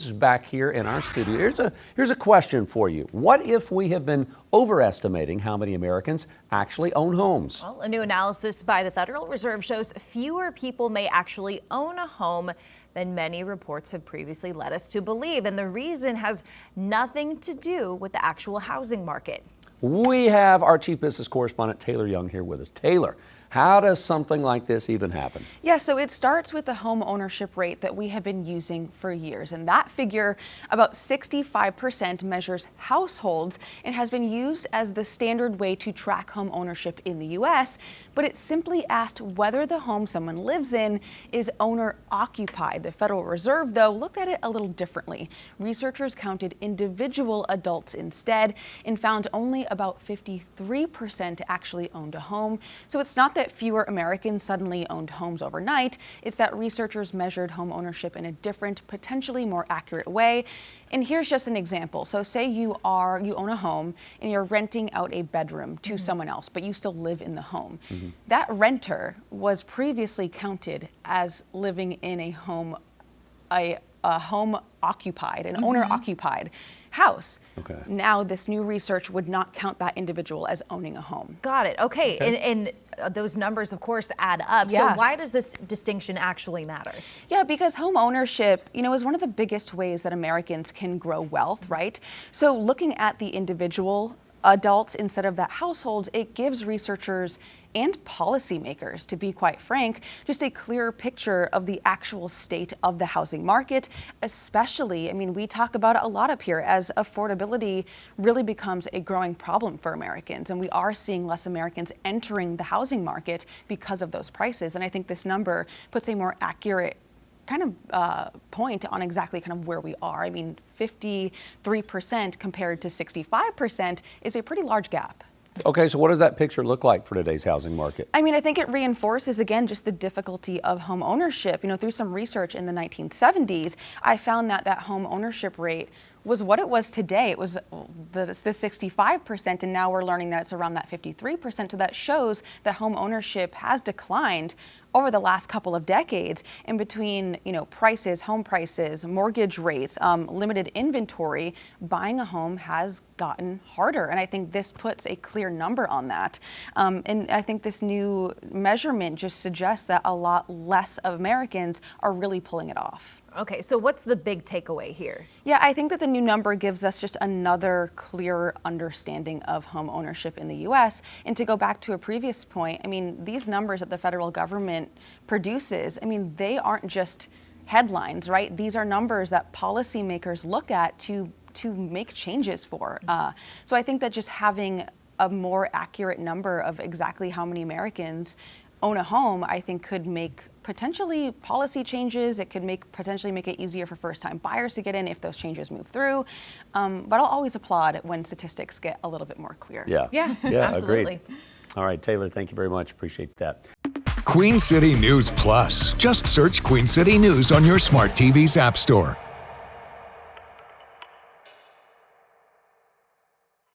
is back here in our studio. Here's a question for you. What if we have been overestimating how many Americans actually own homes? Well, a new analysis by the Federal Reserve shows fewer people may actually own a home than many reports have previously led us to believe. And the reason has nothing to do with the actual housing market. We have our chief business correspondent, Taylor Young, here with us. Taylor, how does something like this even happen? Yeah, so it starts with the home ownership rate that we have been using for years. And that figure, about 65%, measures households and has been used as the standard way to track home ownership in the U.S. But it simply asked whether the home someone lives in is owner occupied. The Federal Reserve, though, looked at it a little differently. Researchers counted individual adults instead and found only about 53% actually owned a home. So it's not that fewer Americans suddenly owned homes overnight. It's that researchers measured home ownership in a different, potentially more accurate way. And here's just an example. So say you own a home and you're renting out a bedroom to someone else, but you still live in the home. That renter was previously counted as living in a home occupied, an owner occupied house. Okay. Now this new research would not count that individual as owning a home. Got it. Okay. And those numbers, of course, add up. Yeah. So why does this distinction actually matter? Yeah, because home ownership, is one of the biggest ways that Americans can grow wealth, right? So looking at the individual adults instead of that households, it gives researchers and policymakers, to be quite frank, just a clearer picture of the actual state of the housing market, especially, we talk about it a lot up here as affordability really becomes a growing problem for Americans. And we are seeing less Americans entering the housing market because of those prices. And I think this number puts a more accurate kind of point on exactly kind of where we are. 53% compared to 65% is a pretty large gap. Okay, so what does that picture look like for today's housing market? I think it reinforces, again, just the difficulty of home ownership. Through some research in the 1970s, I found that home ownership rate was what it was today. It was the 65%, and now we're learning that it's around that 53%. So that shows that home ownership has declined over the last couple of decades. In between, prices, home prices, mortgage rates, limited inventory, buying a home has gotten harder. And I think this puts a clear number on that. And I think this new measurement just suggests that a lot less of Americans are really pulling it off. Okay, so what's the big takeaway here? Yeah, I think that the new number gives us just another clearer understanding of home ownership in the U.S. And to go back to a previous point, these numbers that the federal government produces, they aren't just headlines, right? These are numbers that policymakers look at to make changes for. So I think that just having a more accurate number of exactly how many Americans own a home, I think could make potentially policy changes. It could potentially make it easier for first-time buyers to get in if those changes move through. But I'll always applaud when statistics get a little bit more clear. Yeah, absolutely. Agreed. All right, Taylor, thank you very much. Appreciate that. Queen City News Plus. Just search Queen City News on your smart TV's app store.